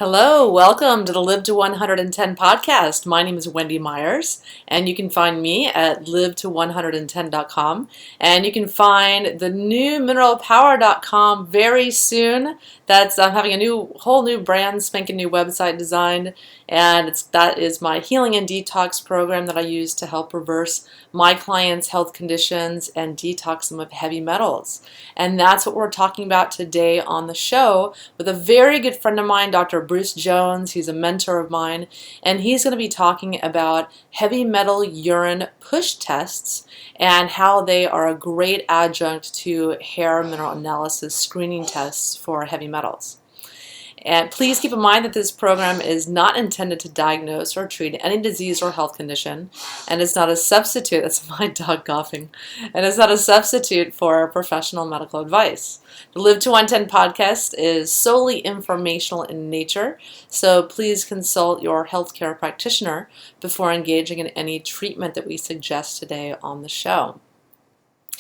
Hello, welcome to the Live to 110 podcast. My name is Wendy Myers, and you can find me at live to110.com. And you can find the new mineralpower.com very soon. I'm having a whole new brand spanking new website designed, and that is my healing and detox program that I use to help reverse my clients' health conditions and detox them of heavy metals. And that's what we're talking about today on the show with a very good friend of mine, Dr. Bruce Jones. He's a mentor of mine, and he's going to be talking about heavy metal urine push tests and how they are a great adjunct to hair mineral analysis screening tests for heavy metals. And please keep in mind that this program is not intended to diagnose or treat any disease or health condition, and it's not a substitute, that's my dog coughing, and it's not a substitute for professional medical advice. The Live to 110 podcast is solely informational in nature, so please consult your healthcare practitioner before engaging in any treatment that we suggest today on the show.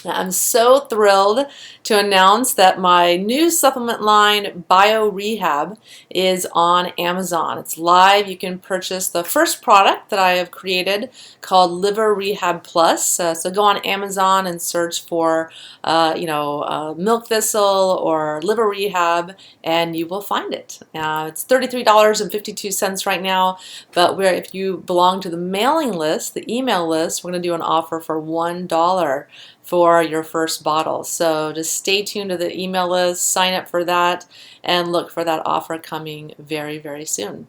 Now, I'm so thrilled to announce that my new supplement line, Bio Rehab, is on Amazon. It's live. You can purchase the first product that I have created called Liver Rehab Plus. So go on Amazon and search for, milk thistle or liver rehab, and you will find it. It's $33.52 right now, but if you belong to the mailing list, the email list, we're going to do an offer for $1 for your first bottle. So just stay tuned to the email list, sign up for that, and look for that offer coming very, very soon.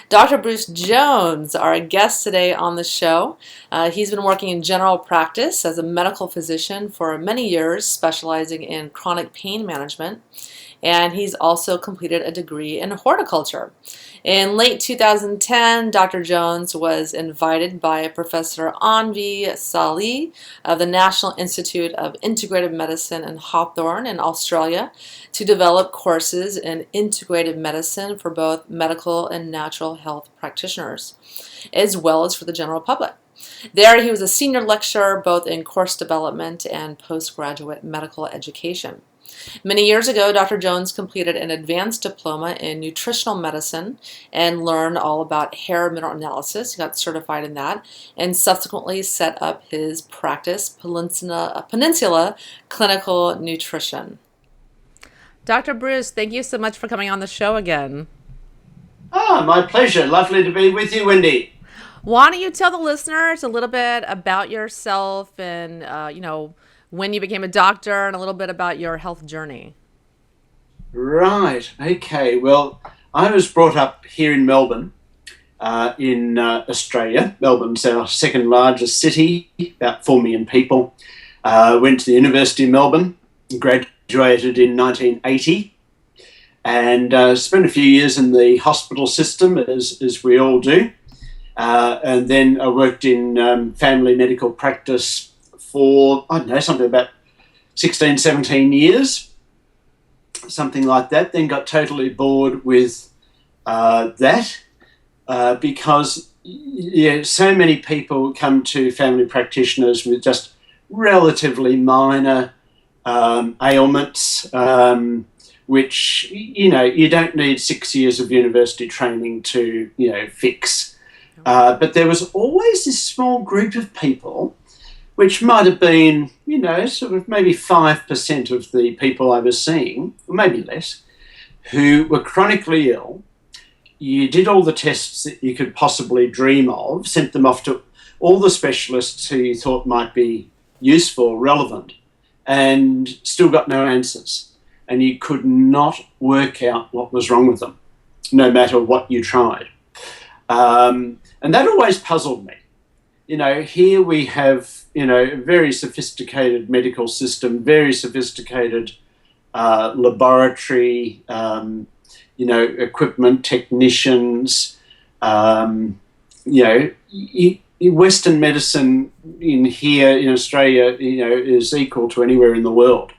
Dr. Bruce Jones, our guest today on the show. He's been working in general practice as a medical physician for many years, specializing in chronic pain management. And he's also completed a degree in horticulture. In late 2010, Dr. Jones was invited by Professor Anvi Salih of the National Institute of Integrative Medicine in Hawthorne in Australia to develop courses in integrative medicine for both medical and natural health practitioners, as well as for the general public. There, he was a senior lecturer both in course development and postgraduate medical education. Many years ago, Dr. Jones completed an advanced diploma in nutritional medicine and learned all about hair mineral analysis. He got certified in that and subsequently set up his practice, Peninsula Clinical Nutrition. Dr. Bruce, thank you so much for coming on the show again. My pleasure. Lovely to be with you, Wendy. Why don't you tell the listeners a little bit about yourself and, when you became a doctor and a little bit about your health journey? Right. Okay. Well, I was brought up here in Melbourne, in Australia. Melbourne's our second largest city, about 4 million people. Went to the University of Melbourne, graduated in 1980, and spent a few years in the hospital system, as we all do. And then I worked in family medical practice for, something about 16, 17 years, something like that. Then got totally bored with that because so many people come to family practitioners with just relatively minor ailments, which, you don't need 6 years of university training to, fix. But there was always this small group of people, which might have been, sort of maybe 5% of the people I was seeing, or maybe less, who were chronically ill. You did all the tests that you could possibly dream of, sent them off to all the specialists who you thought might be useful, relevant, and still got no answers. And you could not work out what was wrong with them, no matter what you tried. And that always puzzled me. Here we have, a very sophisticated medical system, very sophisticated laboratory, equipment, technicians. Western medicine here in Australia, is equal to anywhere in the world.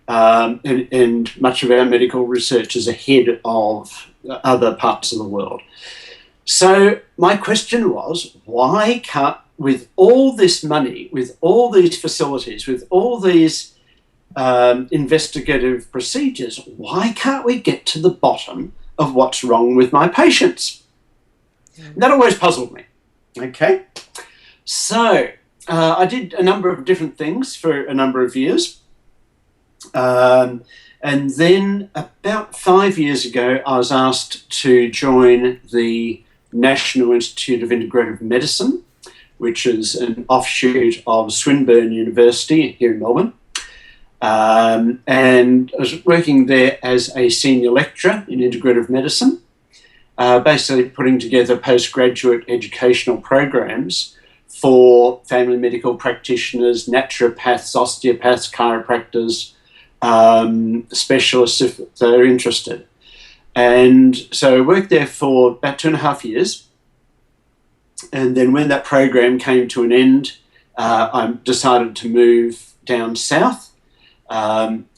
And much of our medical research is ahead of other parts of the world. So my question was, why can't, with all this money, with all these facilities, with all these investigative procedures, why can't we get to the bottom of what's wrong with my patients. And that always puzzled me. Okay, so I did a number of different things for a number of years. And then about 5 years ago, I was asked to join the National Institute of Integrative Medicine, which is an offshoot of Swinburne University here in Melbourne. And I was working there as a senior lecturer in integrative medicine, basically putting together postgraduate educational programs for family medical practitioners, naturopaths, osteopaths, chiropractors, specialists if they're interested. And so I worked there for about 2.5 years. And then when that program came to an end, I decided to move down south.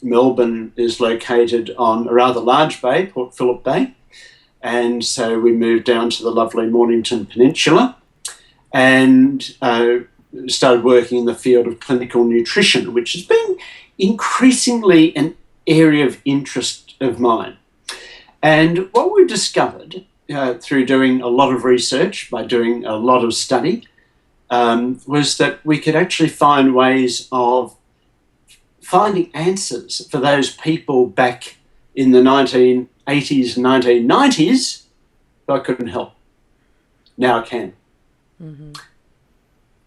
Melbourne is located on a rather large bay, Port Phillip Bay. And so we moved down to the lovely Mornington Peninsula and started working in the field of clinical nutrition, which has been increasingly an area of interest of mine. And what we discovered through doing a lot of research, by doing a lot of study, was that we could actually find ways of finding answers for those people back in the 1980s and 1990s who I couldn't help. Now I can. Mm-hmm.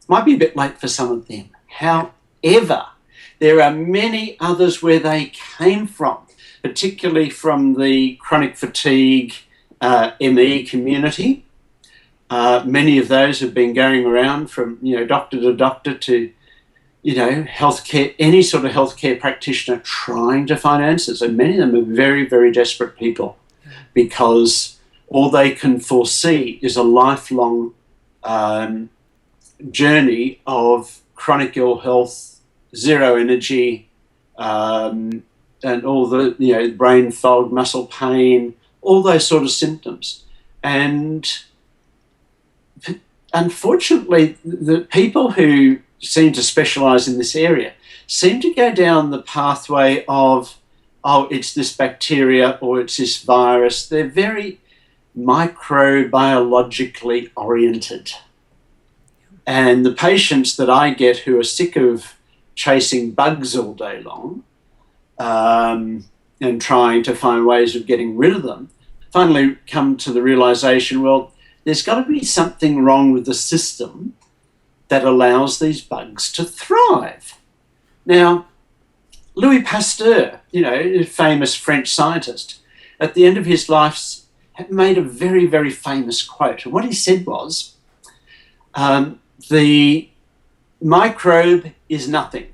Might be a bit late for some of them. However, there are many others where they came from, particularly from the chronic fatigue ME community. Many of those have been going around from doctor to doctor to healthcare, any sort of healthcare practitioner trying to find answers. And many of them are very, very desperate people because all they can foresee is a lifelong journey of chronic ill health, zero energy, and all the brain fog, muscle pain, all those sort of symptoms. And unfortunately, the people who seem to specialise in this area seem to go down the pathway of, it's this bacteria or it's this virus. They're very microbiologically oriented. And the patients that I get who are sick of chasing bugs all day long and trying to find ways of getting rid of them, finally come to the realisation, well, there's got to be something wrong with the system that allows these bugs to thrive. Now, Louis Pasteur, a famous French scientist, at the end of his life made a very, very famous quote. And what he said was, the microbe is nothing.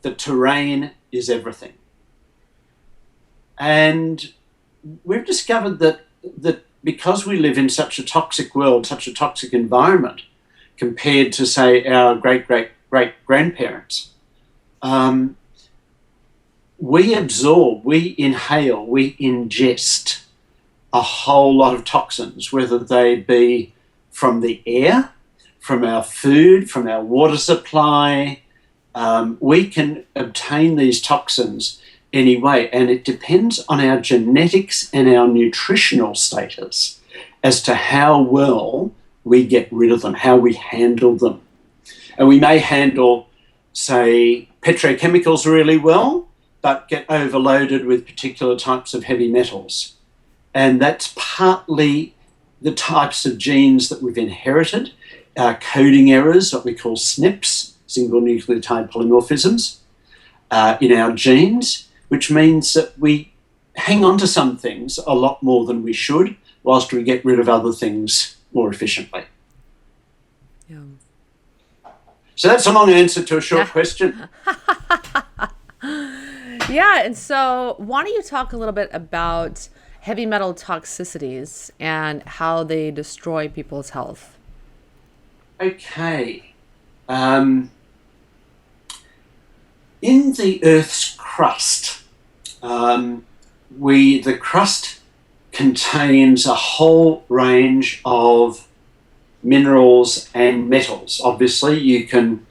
The terrain is everything. And we've discovered that because we live in such a toxic world, such a toxic environment, compared to, say, our great-great-great-grandparents, we absorb, we inhale, we ingest a whole lot of toxins, whether they be from the air, from our food, from our water supply. We can obtain these toxins anyway, and it depends on our genetics and our nutritional status as to how well we get rid of them, how we handle them. And we may handle, say, petrochemicals really well, but get overloaded with particular types of heavy metals. And that's partly the types of genes that we've inherited, coding errors, what we call SNPs, single nucleotide polymorphisms, in our genes, which means that we hang on to some things a lot more than we should, whilst we get rid of other things more efficiently. Yeah. So that's a long answer to a short question. Yeah, and so why don't you talk a little bit about heavy metal toxicities and how they destroy people's health? Okay. In the Earth's crust, the crust contains a whole range of minerals and metals. Obviously, you can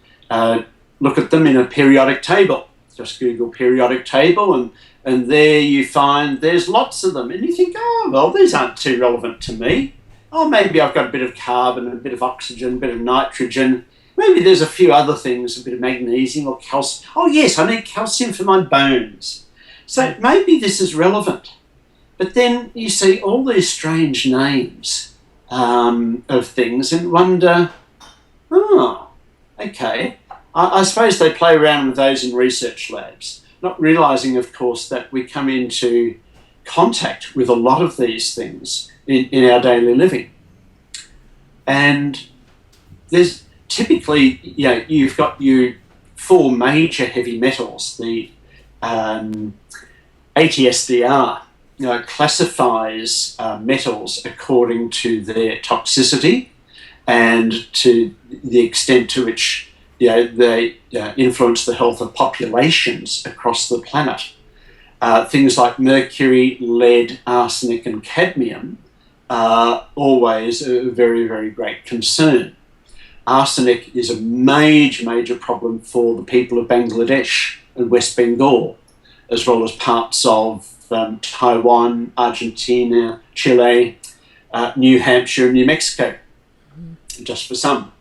look at them in a periodic table. just Google periodic table, and there you find there's lots of them. And you think, oh, well, these aren't too relevant to me. Oh, maybe I've got a bit of carbon, a bit of oxygen, a bit of nitrogen. Maybe there's a few other things, a bit of magnesium or calcium. Oh, yes, I need calcium for my bones. So maybe this is relevant. But then you see all these strange names of things and wonder, oh, okay. I suppose they play around with those in research labs, not realising, of course, that we come into contact with a lot of these things in our daily living. And there's typically, you've got your 4 major heavy metals. The ATSDR classifies metals according to their toxicity and to the extent to which they influence the health of populations across the planet. Things like mercury, lead, arsenic and cadmium are always a very, very great concern. Arsenic is a major problem for the people of Bangladesh and West Bengal, as well as parts of Taiwan, Argentina, Chile, New Hampshire and New Mexico, just for some,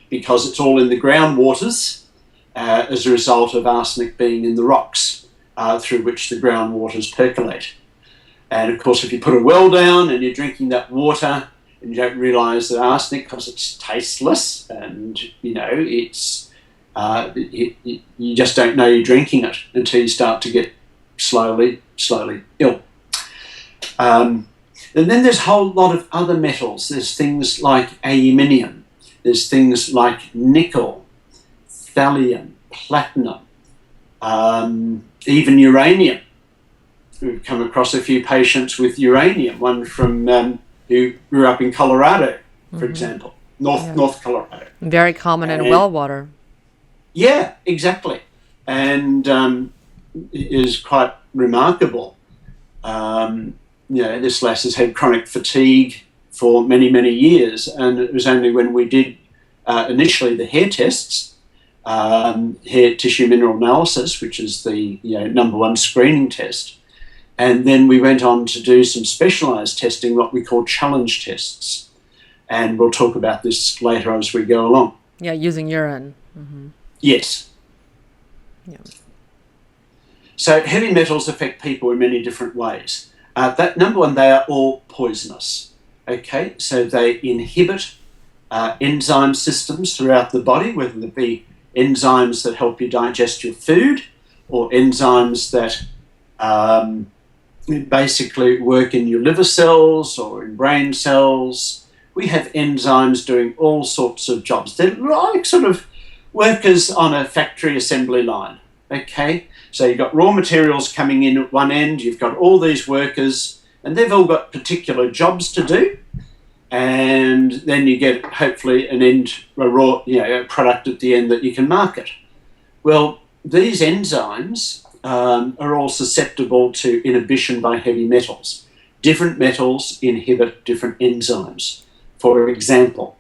because it's all in the groundwaters as a result of arsenic being in the rocks through which the groundwaters percolate. And of course, if you put a well down and you're drinking that water and you don't realise that arsenic, because it's tasteless and, it's you just don't know you're drinking it until you start to get slowly ill. And then there's a whole lot of other metals. There's things like aluminium. There's things like nickel, thallium, platinum, even uranium. We've come across a few patients with uranium, one from who grew up in Colorado, for example, North Colorado. Very common in well water. Yeah, exactly. And it is quite remarkable. This lass has had chronic fatigue for many years, and it was only when we did initially the hair tests, hair tissue mineral analysis, which is the number one screening test, and then we went on to do some specialised testing, what we call challenge tests, and we'll talk about this later as we go along. Yeah, using urine. Mm-hmm. Yes. Yeah. So heavy metals affect people in many different ways. That number one, they are all poisonous. Okay, so they inhibit enzyme systems throughout the body, whether they be enzymes that help you digest your food or enzymes that basically work in your liver cells or in brain cells. We have enzymes doing all sorts of jobs. They're like sort of workers on a factory assembly line. Okay, so you've got raw materials coming in at one end, you've got all these workers, and they've all got particular jobs to do, and then you get hopefully a product at the end that you can market. Well, these enzymes are all susceptible to inhibition by heavy metals. Different metals inhibit different enzymes. For example,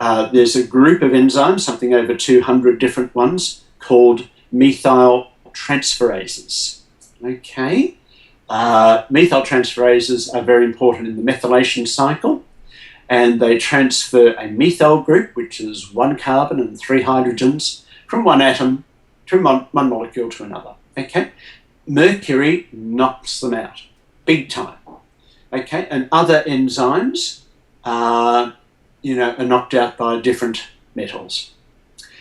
there's a group of enzymes, something over 200 different ones, called methyl transferases. Okay, methyl transferases are very important in the methylation cycle, and they transfer a methyl group, which is 1 carbon and 3 hydrogens, from one atom to one molecule to another. Okay, mercury knocks them out big time. Okay, and other enzymes are knocked out by different metals.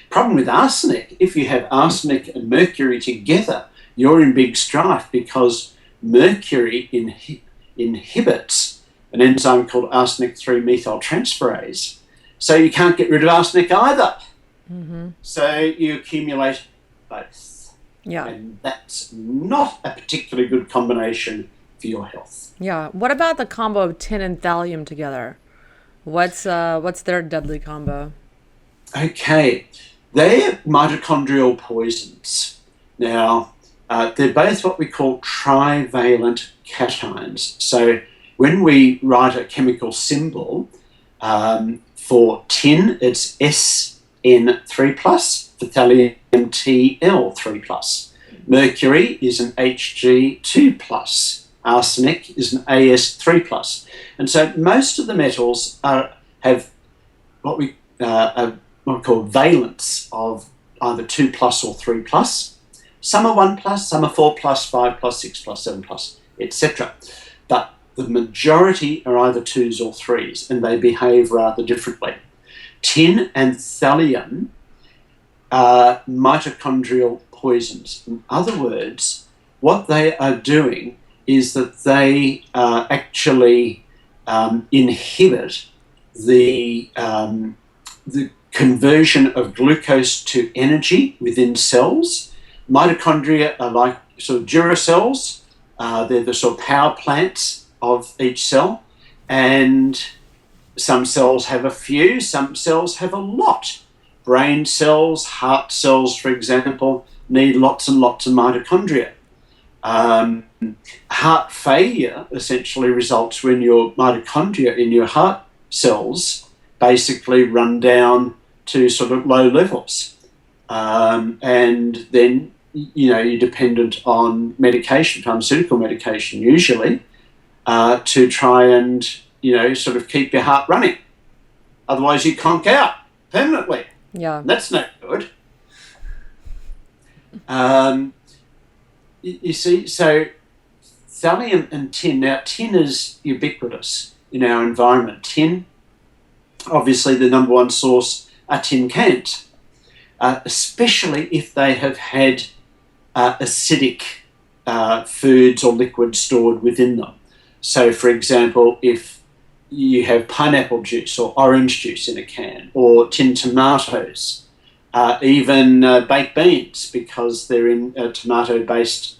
Problem with arsenic, if you have arsenic and mercury together, you're in big strife, because mercury inhibits an enzyme called arsenic 3-methyltransferase. So you can't get rid of arsenic either. Mm-hmm. So you accumulate both. Yeah. And that's not a particularly good combination for your health. Yeah. What about the combo of tin and thallium together? What's their deadly combo? Okay. They're mitochondrial poisons. Now, they're both what we call trivalent cations. So when we write a chemical symbol for tin, it's SN3+, for thallium TL3+. Mercury is an Hg2+. Arsenic is an As3+. And so most of the metals have what we call valence of either 2+ or 3+. Some are 1+, some are 4+, 5+, 6+, 7+, etc. But the majority are either 2s or 3s, and they behave rather differently. Tin and thallium are mitochondrial poisons. In other words, what they are doing is that they actually inhibit the conversion of glucose to energy within cells. Mitochondria are like sort of Duracells. They're the sort of power plants of each cell, and some cells have a few, some cells have a lot. Brain cells, heart cells, for example, need lots and lots of mitochondria. Heart failure essentially results when your mitochondria in your heart cells basically run down to sort of low levels. And then, you're dependent on medication, pharmaceutical medication usually, to try and, sort of keep your heart running. Otherwise you conk out permanently. Yeah. That's no good. You see, so thallium and tin. Now, tin is ubiquitous in our environment. Tin, obviously the number one source are tin cans, especially if they have had acidic foods or liquids stored within them. So, for example, if you have pineapple juice or orange juice in a can, or tinned tomatoes, even baked beans, because they're in a tomato-based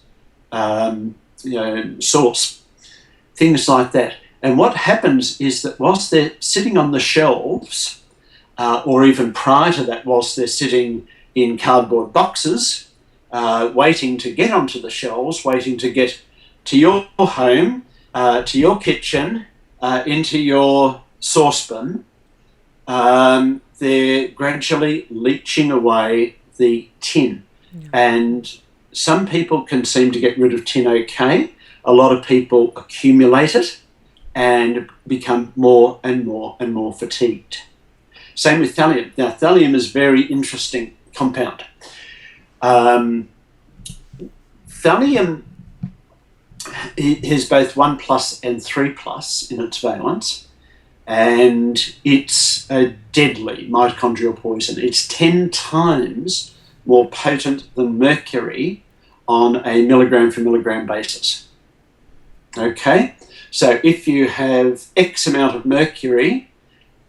sauce, things like that. And what happens is that whilst they're sitting on the shelves, or even prior to that, whilst they're sitting in cardboard boxes, waiting to get onto the shelves, waiting to get to your home, to your kitchen, into your saucepan, they're gradually leaching away the tin. Yeah. And some people can seem to get rid of tin okay. A lot of people accumulate it and become more and more and more fatigued. Same with thallium. Now, thallium is a very interesting compound. Thallium has both 1+ and 3+ in its valence, and it's a deadly mitochondrial poison. It's 10 times more potent than mercury on a milligram for milligram basis. Okay, so if you have X amount of mercury,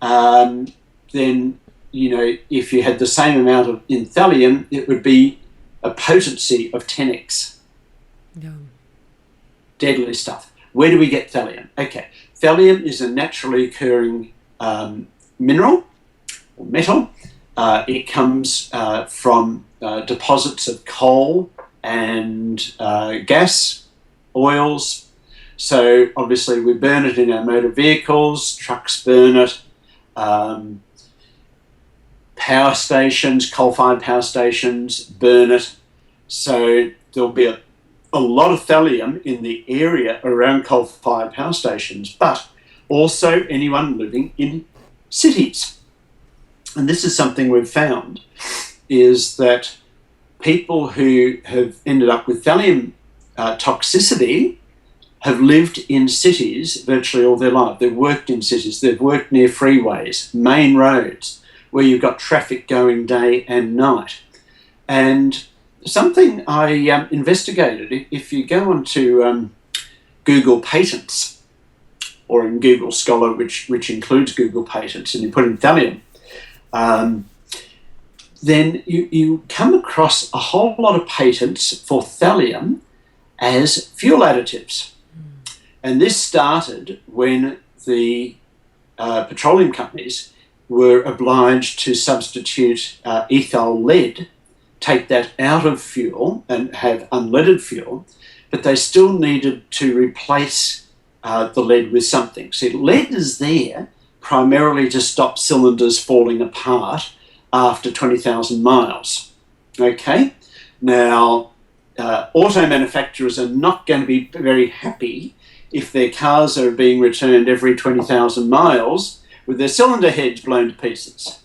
then if you had the same amount of in thallium, it would be a potency of 10x. Yeah. Deadly stuff. Where do we get thallium? Okay, thallium is a naturally occurring mineral or metal. It comes from deposits of coal and gas, oils. So obviously we burn it in our motor vehicles, trucks burn it, power stations, coal-fired power stations burn it. So there'll be a lot of thallium in the area around coal-fired power stations, but also anyone living in cities. And this is something we've found, is that people who have ended up with thallium toxicity have lived in cities virtually all their life. They've worked in cities, they've worked near freeways, main roads, where you've got traffic going day and night. And something I investigated, if you go onto Google Patents, or in Google Scholar, which includes Google Patents, and you put in thallium, then you come across a whole lot of patents for thallium as fuel additives. And this started when the petroleum companies were obliged to substitute ethyl lead, take that out of fuel and have unleaded fuel, but they still needed to replace the lead with something. See, lead is there primarily to stop cylinders falling apart after 20,000 miles. Okay? Now, auto manufacturers are not going to be very happy if their cars are being returned every 20,000 miles with their cylinder heads blown to pieces.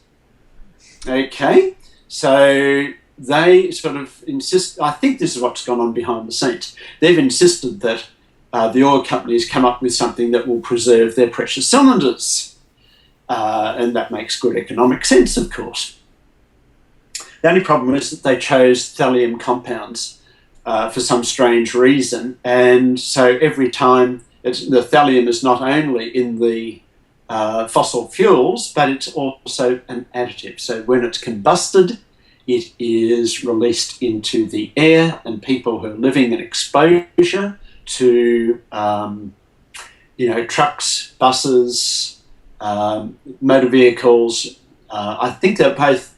Okay, so they sort of insist, I think this is what's gone on behind the scenes. They've insisted that the oil companies come up with something that will preserve their precious cylinders. And that makes good economic sense, of course. The only problem is that they chose thallium compounds for some strange reason, and so every time the thallium is not only in the fossil fuels, but it's also an additive. So when it's combusted, it is released into the air, and people who are living in exposure to trucks, buses, motor vehicles, I think they're both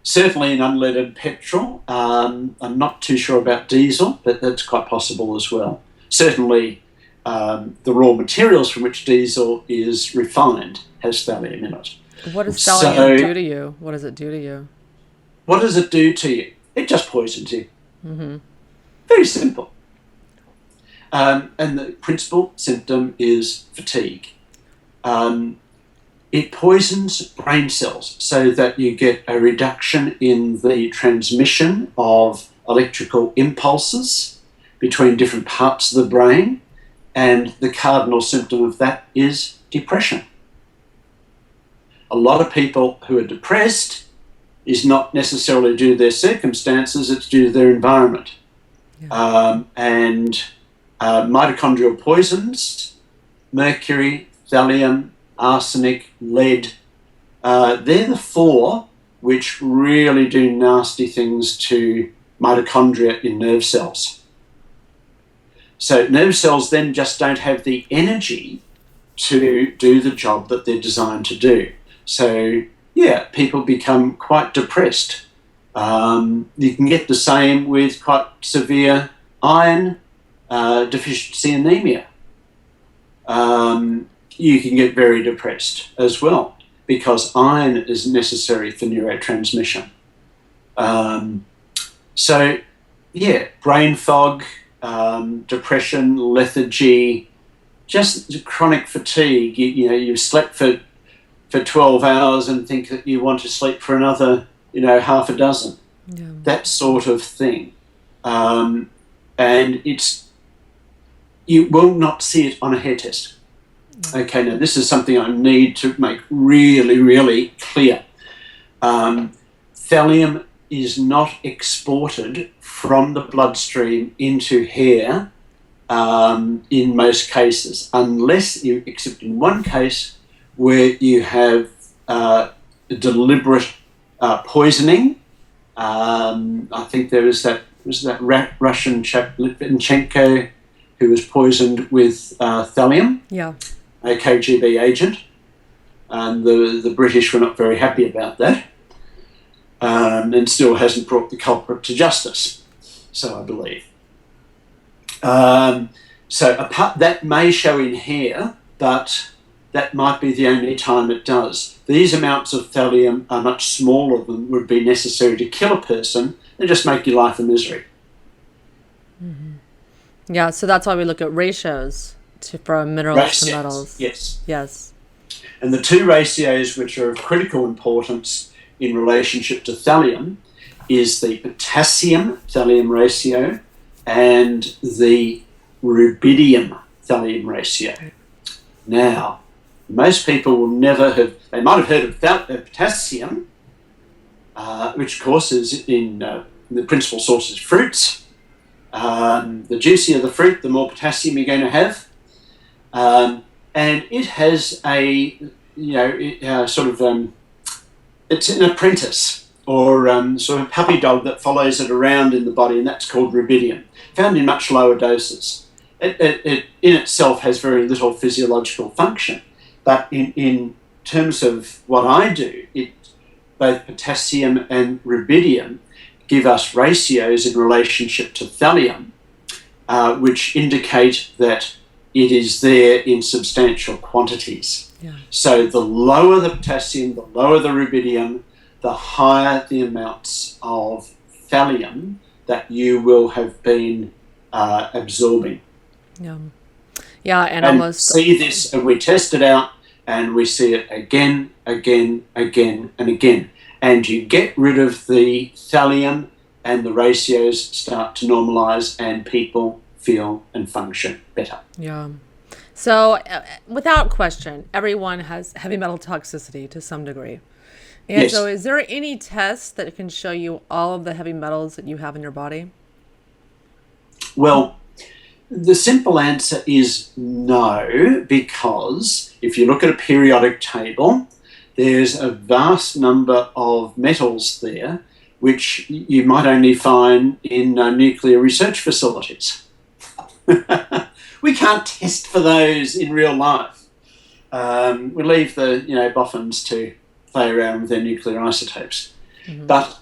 certainly in unleaded petrol. I'm not too sure about diesel, but that's quite possible as well. Certainly the raw materials from which diesel is refined has thallium in it. What does thallium do to you? What does it do to you? What does it do to you? It just poisons you. Mm-hmm. Very simple. And the principal symptom is fatigue. It poisons brain cells so that you get a reduction in the transmission of electrical impulses between different parts of the brain, and the cardinal symptom of that is depression. A lot of people who are depressed is not necessarily due to their circumstances, it's due to their environment. Yeah. Mitochondrial poisons, mercury, thallium, arsenic, lead, they're the four which really do nasty things to mitochondria in nerve cells. So nerve cells then just don't have the energy to do the job that they're designed to do. So, yeah, people become quite depressed. You can get the same with quite severe iron deficiency anemia. You can get very depressed as well because iron is necessary for neurotransmission. Brain fog, depression, lethargy, just chronic fatigue. You've slept for 12 hours and think that you want to sleep for another, half a dozen. Yeah. That sort of thing. And you will not see it on a hair test. Okay, now this is something I need to make really, really clear. Thallium is not exported from the bloodstream into hair in most cases, except in one case where you have deliberate poisoning. I think there was that Russian chap, Litvinchenko, who was poisoned with thallium. Yeah. A KGB agent, and the British were not very happy about that, and still hasn't brought the culprit to justice, so I believe. That may show in hair, but that might be the only time it does. These amounts of thallium are much smaller than would be necessary to kill a person and just make your life a misery. Mm-hmm. Yeah, so that's why we look at ratios from minerals to metals. Yes. And the two ratios which are of critical importance in relationship to thallium is the potassium-thallium ratio and the rubidium-thallium ratio. Now, most people will they might have heard of potassium, which of course is in the principal source is fruits. The juicier the fruit, the more potassium you're going to have. And it has it's an apprentice or sort of puppy dog that follows it around in the body, and that's called rubidium, found in much lower doses. It in itself has very little physiological function, but in terms of what I do, both potassium and rubidium give us ratios in relationship to thallium, which indicate that it is there in substantial quantities. Yeah. So the lower the potassium, the lower the rubidium, the higher the amounts of thallium that you will have been absorbing. Yeah. Yeah, and And almost see this, and we test it out, and we see it again, again, again, and again. And you get rid of the thallium, and the ratios start to normalize, and people feel and function better. yeah. So, without question, everyone has heavy metal toxicity to some degree. And Yes. so, is there any test that can show you all of the heavy metals that you have in your body? Well, the simple answer is no, because if you look at a periodic table, there's a vast number of metals there which you might only find in nuclear research facilities. We can't test for those in real life. We leave the boffins to play around with their nuclear isotopes. Mm-hmm. But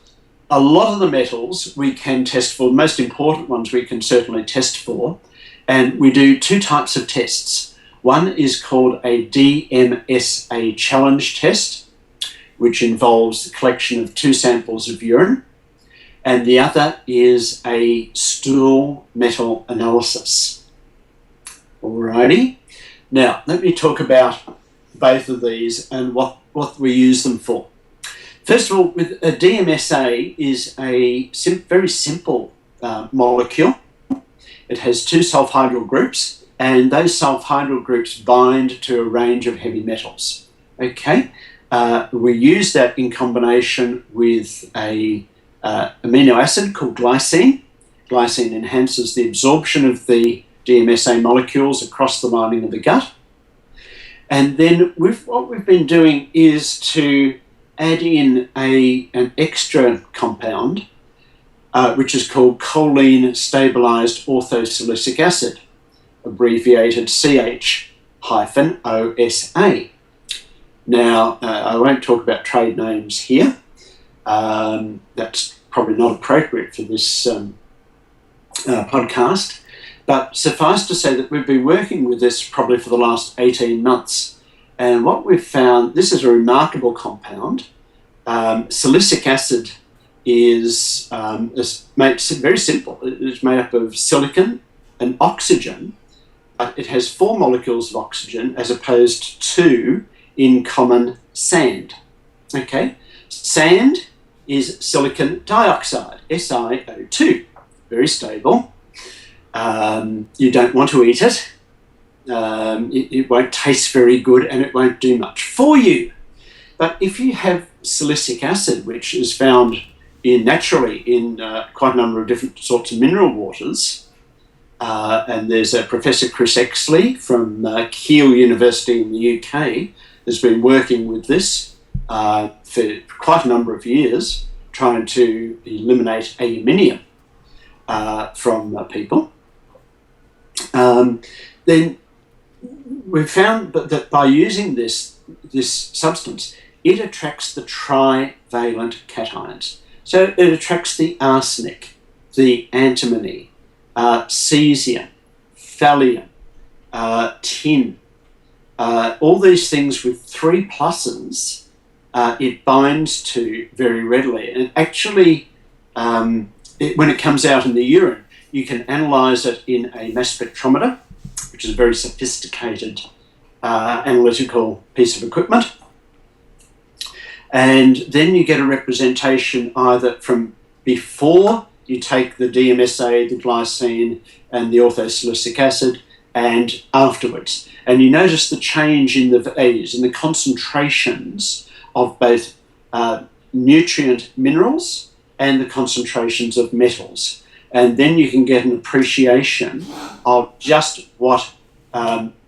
a lot of the metals we can test for. The most important ones we can certainly test for. And we do two types of tests. One is called a DMSA challenge test, which involves the collection of 2 samples of urine. And the other is a stool metal analysis. Alrighty. Now, let me talk about both of these and what we use them for. First of all, with a DMSA is a very simple molecule. It has 2 sulfhydryl groups, and those sulfhydryl groups bind to a range of heavy metals. Okay, we use that in combination with a amino acid called glycine. Glycine enhances the absorption of the DMSA molecules across the lining of the gut. And then what we've been doing is to add in an extra compound, which is called choline stabilized orthosilicic acid, abbreviated CH-OSA. Now, I won't talk about trade names here. That's probably not appropriate for this podcast. But suffice to say that we've been working with this probably for the last 18 months. And what we've found, this is a remarkable compound. Silicic acid is very simple. It's made up of silicon and oxygen, but it has 4 molecules of oxygen as opposed to 2 in common sand. Okay, sand is silicon dioxide, SiO2, very stable. You don't want to eat it. It won't taste very good, and it won't do much for you. But if you have silicic acid, which is found naturally in quite a number of different sorts of mineral waters, and there's a Professor Chris Exley from Keele University in the UK has been working with this for quite a number of years, trying to eliminate aluminium from people. Then we've found that by using this substance, it attracts the trivalent cations. So it attracts the arsenic, the antimony, cesium, thallium, tin, all these things with 3 pluses, it binds to very readily. And actually, when it comes out in the urine, you can analyse it in a mass spectrometer, which is a very sophisticated analytical piece of equipment. And then you get a representation either from before you take the DMSA, the glycine, and the orthosilicic acid, and afterwards. And you notice the change in the values, in the concentrations of both nutrient minerals and the concentrations of metals. And then you can get an appreciation of just what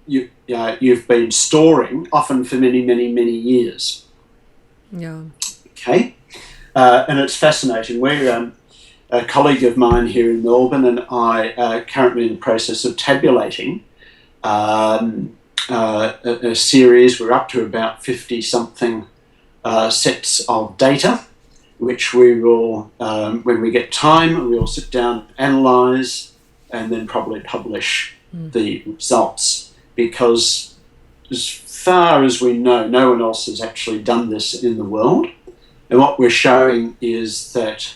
you've been storing, often for many, many, many years. Yeah. Okay. And it's fascinating. We're a colleague of mine here in Melbourne, and I are currently in the process of tabulating a series. We're up to about 50-something sets of data, which we will, when we get time, we will sit down, analyse, and then probably publish the results. Because as far as we know, no one else has actually done this in the world. And what we're showing is that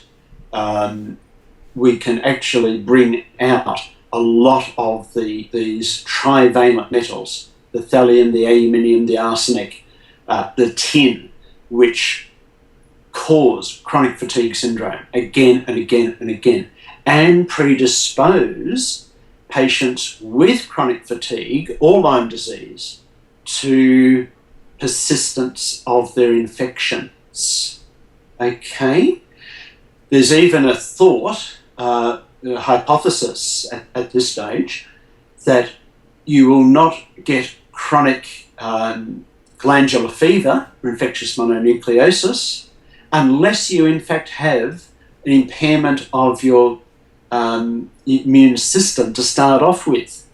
we can actually bring out a lot of these trivalent metals, the thallium, the aluminium, the arsenic, the tin, which cause chronic fatigue syndrome again and again and again, and predispose patients with chronic fatigue or Lyme disease to persistence of their infections. Okay? There's even a thought, a hypothesis at this stage, that you will not get chronic glandular fever or infectious mononucleosis unless you in fact have an impairment of your immune system to start off with.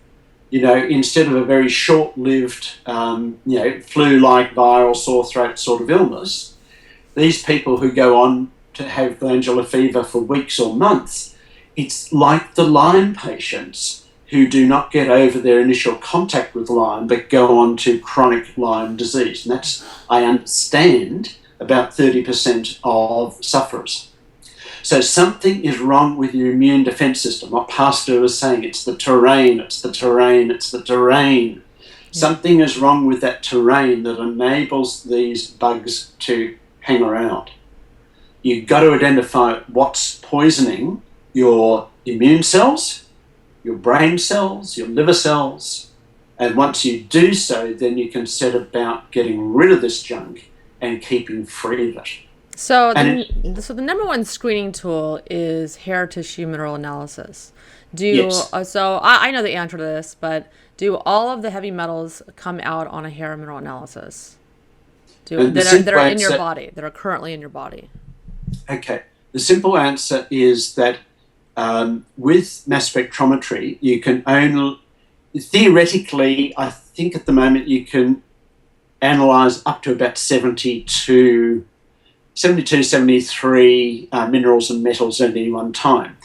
Instead of a very short-lived, flu-like viral sore throat sort of illness, these people who go on to have glandular fever for weeks or months, it's like the Lyme patients who do not get over their initial contact with Lyme but go on to chronic Lyme disease. And that's, I understand, about 30% of sufferers. So something is wrong with your immune defense system. What Pasteur was saying, it's the terrain, it's the terrain, it's the terrain. Yeah. Something is wrong with that terrain that enables these bugs to hang around. You've got to identify what's poisoning your immune cells, your brain cells, your liver cells, and once you do so, then you can set about getting rid of this junk and keeping free of it. So the number one screening tool is hair tissue mineral analysis. Yes. So I know the answer to this, but do all of the heavy metals come out on a hair mineral analysis that are in your body, that are currently in your body? Okay. The simple answer is that with mass spectrometry, you can only, theoretically, I think at the moment you can analyse up to about 72, 73 minerals and metals at any one time.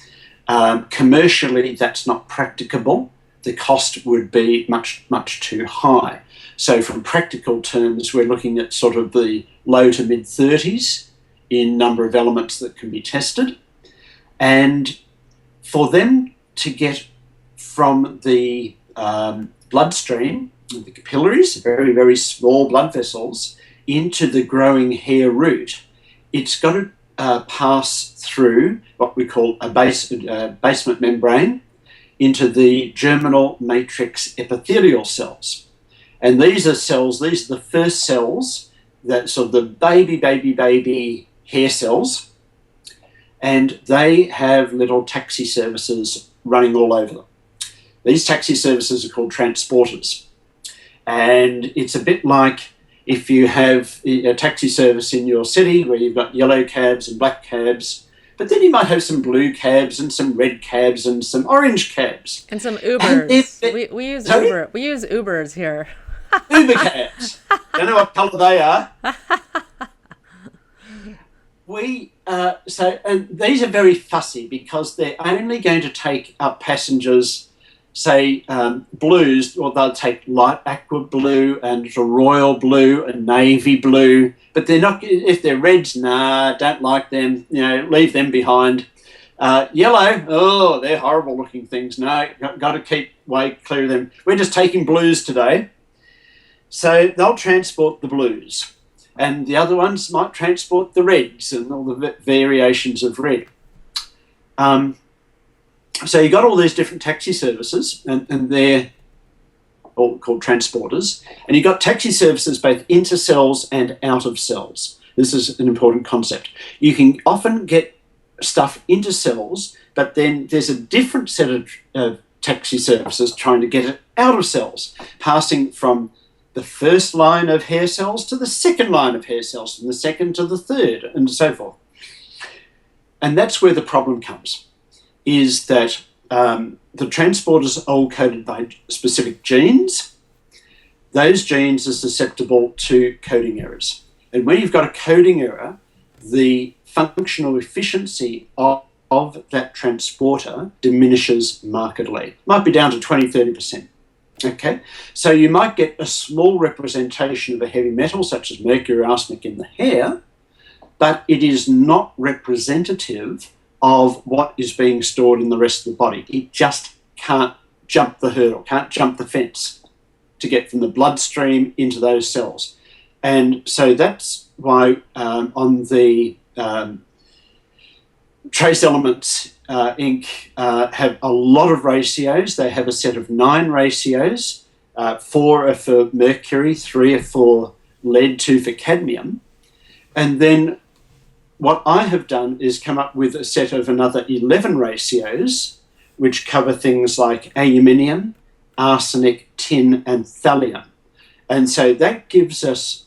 Commercially, that's not practicable. The cost would be much, much too high. So from practical terms, we're looking at sort of the low to mid-30s in number of elements that can be tested. And for them to get from the bloodstream, the capillaries, very, very small blood vessels, into the growing hair root, it's got to pass through what we call a basement membrane into the germinal matrix epithelial cells. And these are the first cells, that sort of the baby hair cells, and they have little taxi services running all over them. These taxi services are called transporters. And it's a bit like if you have a taxi service in your city where you've got yellow cabs and black cabs, but then you might have some blue cabs and some red cabs and some orange cabs. And some Ubers. We use Uber. We use Ubers here. Uber cabs. Don't know what colour they are. And these are very fussy because they're only going to take up passengers, say blues, or they'll take light aqua blue and royal blue and navy blue, but they're not, if they're reds, don't like them, leave them behind. Yellow, oh, they're horrible looking things. No, got to keep way clear of them. We're just taking blues today. So they'll transport the blues. And the other ones might transport the reds and all the variations of red. So you've got all these different taxi services, and they're all called transporters. And you've got taxi services both into cells and out of cells. This is an important concept. You can often get stuff into cells, but then there's a different set of taxi services trying to get it out of cells, passing from the first line of hair cells to the second line of hair cells, from the second to the third, and so forth. And that's where the problem comes, is that the transporters are all coded by specific genes. Those genes are susceptible to coding errors. And when you've got a coding error, the functional efficiency of that transporter diminishes markedly. Might be down to 20-30%. Okay, so you might get a small representation of a heavy metal such as mercury or arsenic in the hair, but it is not representative of what is being stored in the rest of the body. It just can't jump the hurdle, can't jump the fence to get from the bloodstream into those cells. And so that's why on the Trace Elements Inc. Have a lot of ratios. They have a set of 9 ratios. 4 are for mercury, 3 are for lead, 2 for cadmium. And then what I have done is come up with a set of another 11 ratios, which cover things like aluminium, arsenic, tin, and thallium. And so that gives us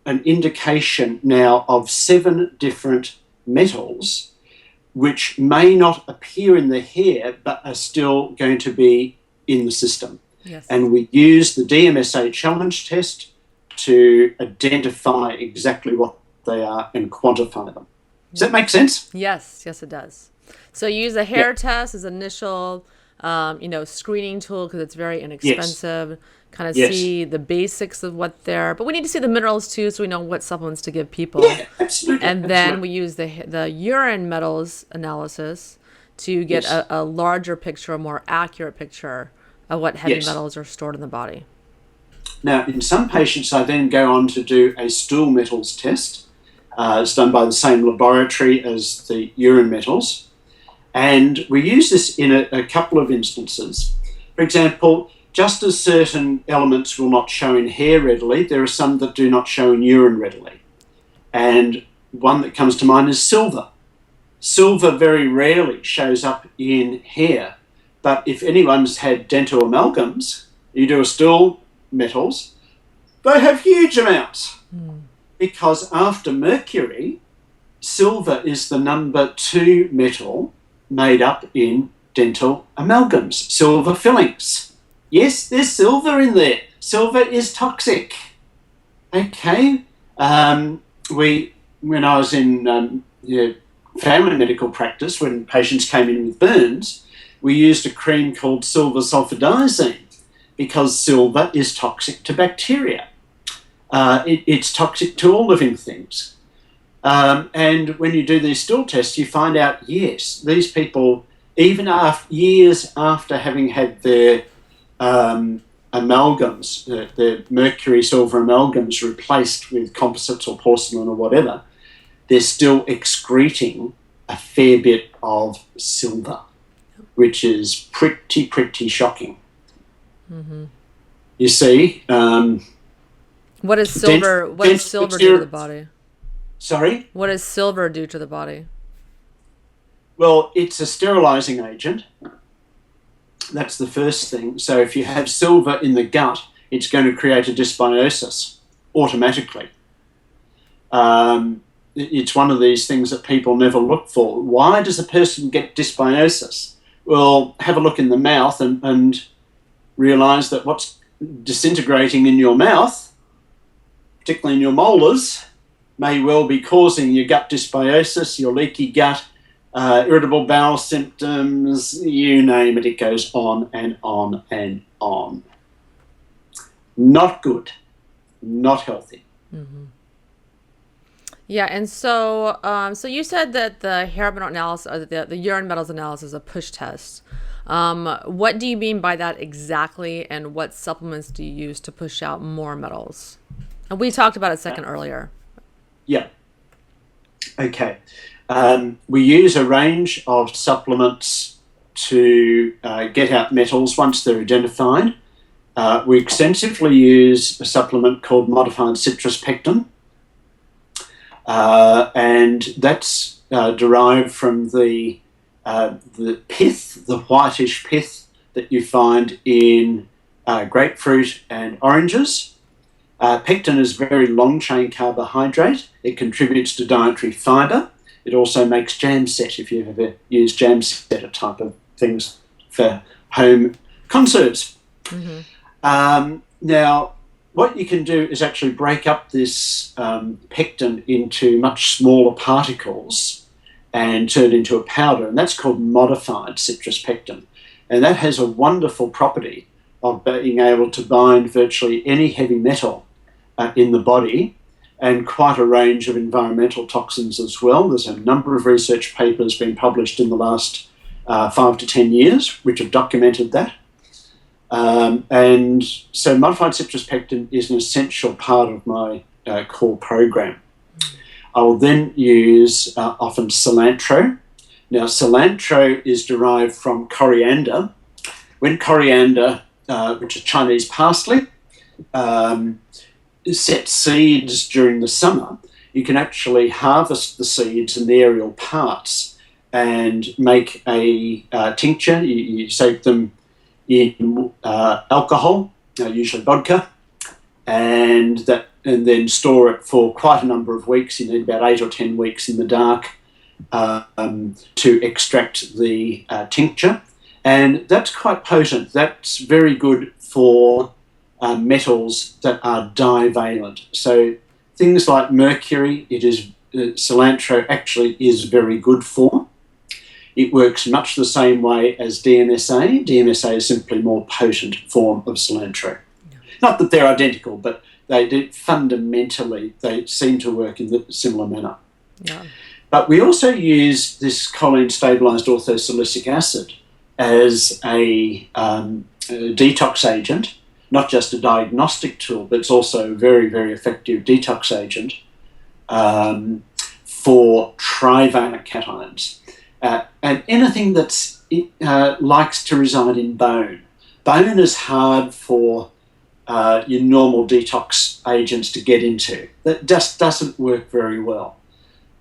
an indication now of 7 different metals which may not appear in the hair but are still going to be in the system. Yes. And we use the DMSA challenge test to identify exactly what they are and quantify them. Does that make sense? Yes, it does. So you use a hair test as initial, screening tool because it's very inexpensive. Yes. Kind of see the basics of what they're, but we need to see the minerals too, so we know what supplements to give people. Yeah, absolutely. And then we use the urine metals analysis to get a larger picture, a more accurate picture of what heavy metals are stored in the body. Now, in some patients, I then go on to do a stool metals test. It's done by the same laboratory as the urine metals. And we use this in a couple of instances. For example, just as certain elements will not show in hair readily, there are some that do not show in urine readily. And one that comes to mind is silver. Silver very rarely shows up in hair. But if anyone's had dental amalgams, you do a stool metals, they have huge amounts. Because after mercury, silver is the number 2 metal made up in dental amalgams, silver fillings. Yes, there's silver in there. Silver is toxic. Okay. When I was in family medical practice, when patients came in with burns, we used a cream called silver sulfadiazine because silver is toxic to bacteria. It's toxic to all living things. And when you do these stool tests, you find out, yes, these people, even years after having had their amalgams, their mercury silver amalgams replaced with composites or porcelain or whatever, they're still excreting a fair bit of silver, which is pretty shocking. Mm-hmm. You see, what does silver do to the body? Sorry? What does silver do to the body? Well, it's a sterilizing agent. That's the first thing. So if you have silver in the gut, it's going to create a dysbiosis automatically. It's one of these things that people never look for. Why does a person get dysbiosis? Well, have a look in the mouth and realize that what's disintegrating in your mouth, particularly in your molars, may well be causing your gut dysbiosis, your leaky gut, irritable bowel symptoms, you name it, it goes on and on and on. Not good, not healthy. Mm-hmm. Yeah, and so you said that the hair metal analysis, the urine metals analysis is a push test. What do you mean by that exactly, and what supplements do you use to push out more metals? And we talked about it a second earlier. Yeah. Okay. We use a range of supplements to get out metals once they're identified. We extensively use a supplement called modified citrus pectin, and that's derived from the pith, the whitish pith that you find in grapefruit and oranges. Pectin is a very long-chain carbohydrate. It contributes to dietary fibre. It also makes jam set, if you've ever used jam set, a type of things for home conserves. Mm-hmm. Now, what you can do is actually break up this pectin into much smaller particles and turn it into a powder, and that's called modified citrus pectin. And that has a wonderful property of being able to bind virtually any heavy metal in the body and quite a range of environmental toxins as well. There's a number of research papers being published in the last 5 to 10 years which have documented that. And so modified citrus pectin is an essential part of my core program. I will then use often cilantro. Now, cilantro is derived from coriander. When coriander, which is Chinese parsley, set seeds during the summer, you can actually harvest the seeds and the aerial parts and make a tincture. You soak them in alcohol, usually vodka, and then store it for quite a number of weeks. You need about 8 or 10 weeks in the dark to extract the tincture. And that's quite potent. That's very good for metals that are divalent. So things like mercury, cilantro actually is very good for. It works much the same way as DMSA. DMSA is simply a more potent form of cilantro. Yeah. Not that they're identical, but fundamentally they seem to work in a similar manner. Yeah. But we also use this choline-stabilised orthosilicic acid as a detox agent, not just a diagnostic tool, but it's also a very, very effective detox agent for trivalent cations. And anything that likes to reside in bone. Bone is hard for your normal detox agents to get into. That just doesn't work very well.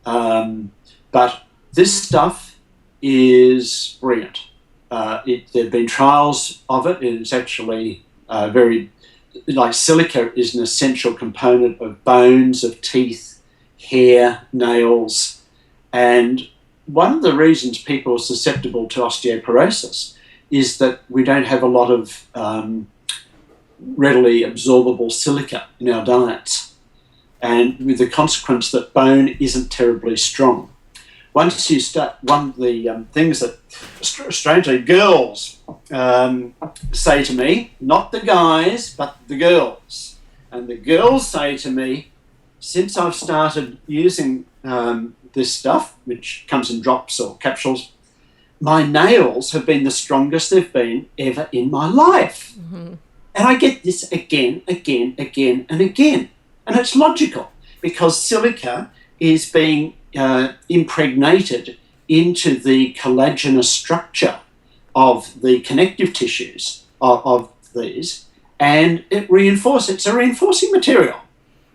But this stuff is brilliant. There have been trials of it. It's actually silica is an essential component of bones, of teeth, hair, nails, and one of the reasons people are susceptible to osteoporosis is that we don't have a lot of readily absorbable silica in our diets, and with the consequence that bone isn't terribly strong. Once you start, one of the things that, strangely, girls say to me, not the guys, but the girls, and the girls say to me, since I've started using this stuff, which comes in drops or capsules, my nails have been the strongest they've been ever in my life. Mm-hmm. And I get this again, and again. And it's logical, because silica is being impregnated into the collagenous structure of the connective tissues of these, and it's a reinforcing material.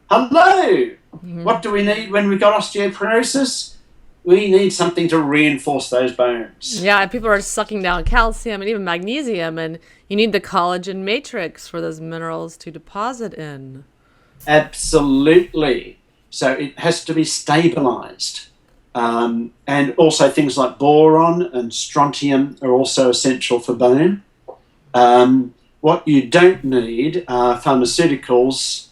Hello! Mm-hmm. What do we need when we've got osteoporosis? We need something to reinforce those bones. Yeah, and people are sucking down calcium and even magnesium, and you need the collagen matrix for those minerals to deposit in. Absolutely. So it has to be stabilized. And also things like boron and strontium are also essential for bone. What you don't need are pharmaceuticals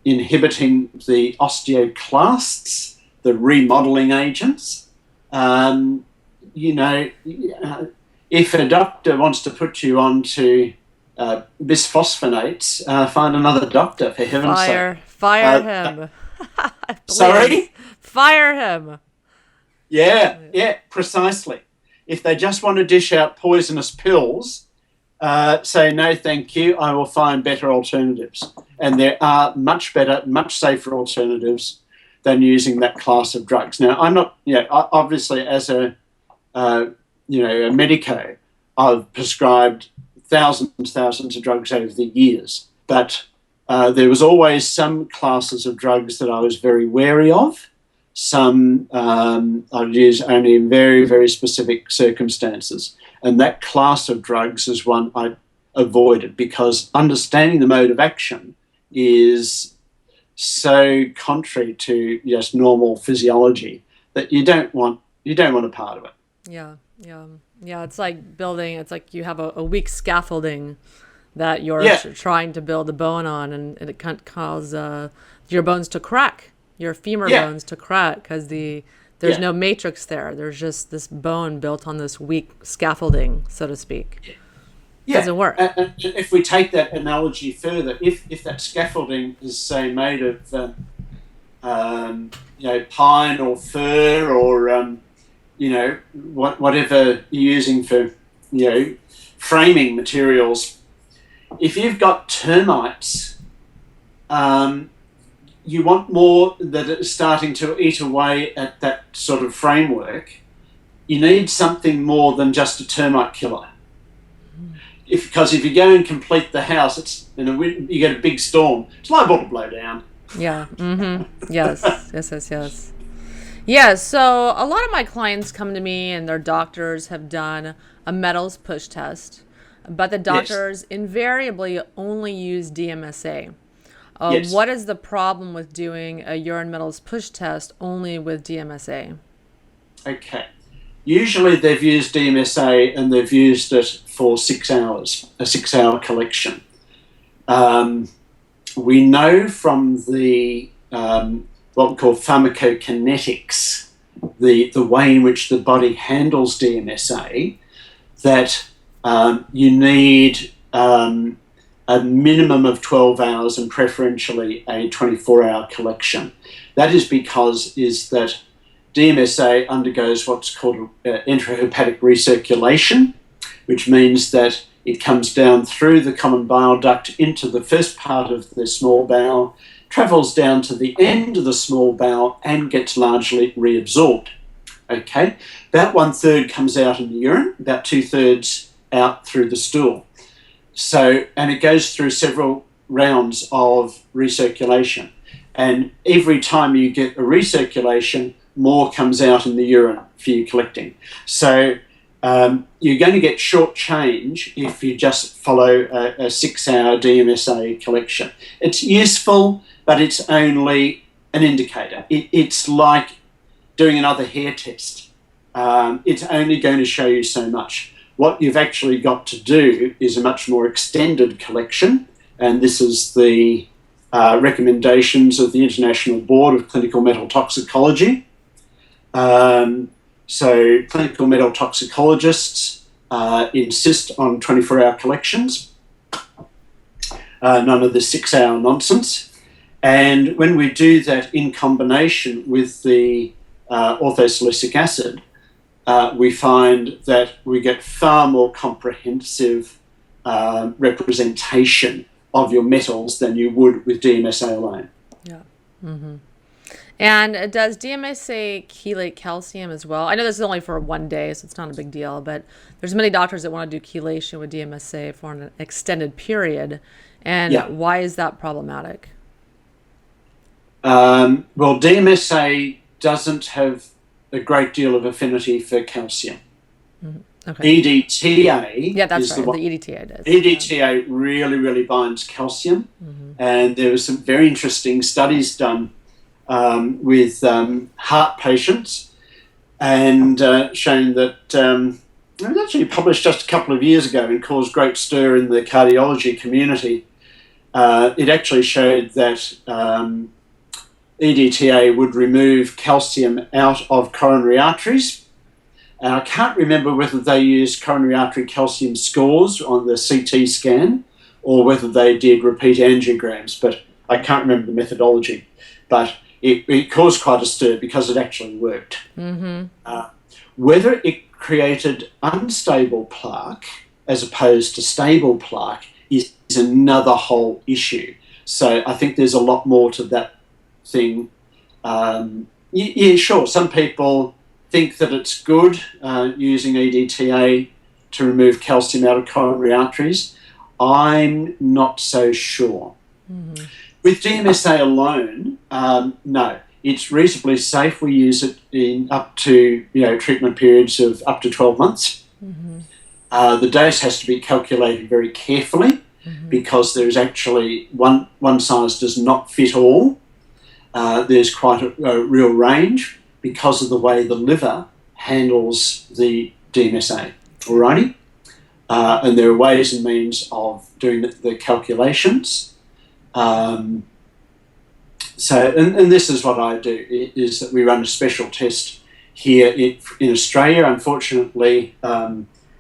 inhibiting the osteoclasts, the remodeling agents. If a doctor wants to put you onto bisphosphonates, find another doctor, for heaven's sake. Fire him. Sorry? Fire him. Yeah, precisely. If they just want to dish out poisonous pills, say no thank you, I will find better alternatives. And there are much better, much safer alternatives than using that class of drugs. Now, I'm not, obviously as a medico, I've prescribed thousands of drugs over the years, but there was always some classes of drugs that I was very wary of. Some I'd use only in very, very specific circumstances. And that class of drugs is one I avoided, because understanding the mode of action is so contrary to just normal physiology that you don't want a part of it. Yeah. It's like you have a weak scaffolding that you're trying to build a bone on, and it can cause your bones to crack, your femur bones to crack, because there's no matrix there. There's just this bone built on this weak scaffolding, so to speak. Yeah. Doesn't work. And if we take that analogy further, if that scaffolding is, say, made of pine or fir or whatever you're using for framing materials. If you've got termites, you want more that are starting to eat away at that sort of framework. You need something more than just a termite killer. Because if you go and complete the house, you get a big storm. It's liable to blow down. Yeah. Mm-hmm. Yes. Yeah. So a lot of my clients come to me and their doctors have done a metals push test, but the doctors invariably only use DMSA. Yes. What is the problem with doing a urine metals push test only with DMSA? Okay. Usually they've used DMSA and they've used it for 6 hours, a 6-hour collection. We know from the what we call pharmacokinetics, the way in which the body handles DMSA, that you need a minimum of 12 hours and preferentially a 24-hour collection. That is because that DMSA undergoes what's called intrahepatic recirculation, which means that it comes down through the common bile duct into the first part of the small bowel, travels down to the end of the small bowel and gets largely reabsorbed. Okay, about 1/3 comes out in the urine, about 2/3 out through the stool. And it goes through several rounds of recirculation. And every time you get a recirculation, more comes out in the urine for you collecting. So you're going to get short change if you just follow a 6-hour DMSA collection. It's useful, but it's only an indicator. It's like doing another hair test. It's only going to show you so much. What you've actually got to do is a much more extended collection, and this is the recommendations of the International Board of Clinical Metal Toxicology. So clinical metal toxicologists insist on 24-hour collections, none of the 6-hour nonsense. And when we do that in combination with the orthosilicic acid, we find that we get far more comprehensive representation of your metals than you would with DMSA alone. Yeah. Mm-hmm. And does DMSA chelate calcium as well? I know this is only for 1 day, so it's not a big deal, but there's many doctors that want to do chelation with DMSA for an extended period. And why is that problematic? Well, DMSA doesn't have a great deal of affinity for calcium. Mm-hmm. Okay. EDTA. Yeah, that's right. The EDTA does. EDTA really, really binds calcium. Mm-hmm. And there were some very interesting studies done with heart patients and shown that it was actually published just a couple of years ago and caused great stir in the cardiology community. It actually showed that EDTA would remove calcium out of coronary arteries. And I can't remember whether they used coronary artery calcium scores on the CT scan or whether they did repeat angiograms, but I can't remember the methodology. But it caused quite a stir because it actually worked. Mm-hmm. Whether it created unstable plaque as opposed to stable plaque is another whole issue. So I think there's a lot more to that thing. Yeah, sure, some people think that it's good using EDTA to remove calcium out of coronary arteries. I'm not so sure. Mm-hmm. With DMSA alone, no, it's reasonably safe. We use it in up to treatment periods of up to 12 months. Mm-hmm. The dose has to be calculated very carefully because there's actually one size does not fit all. There's quite a real range because of the way the liver handles the DMSA. Alrighty, and there are ways and means of doing the calculations. So this is what I do, is that we run a special test here in Australia. Unfortunately,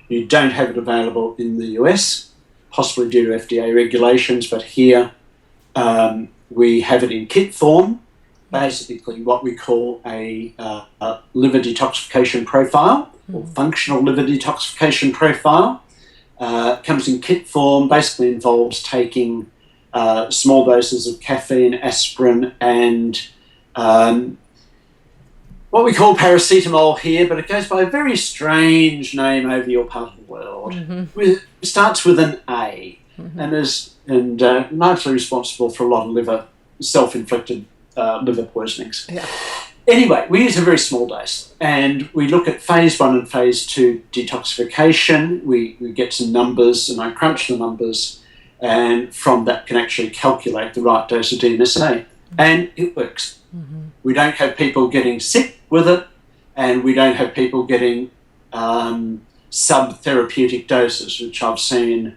you don't have it available in the US, possibly due to FDA regulations, but here we have it in kit form, basically what we call a liver detoxification profile, or functional liver detoxification profile. Comes in kit form, basically involves taking small doses of caffeine, aspirin, and what we call paracetamol here, but it goes by a very strange name over your part of the world. It starts with an A, and is largely responsible for a lot of self-inflicted liver poisonings. Yeah. Anyway, we use a very small dose, and we look at phase 1 and phase 2 detoxification. We get some numbers, and I crunch the numbers, and from that can actually calculate the right dose of DMSA, and it works. We don't have people getting sick with it, and we don't have people getting sub-therapeutic doses, which I've seen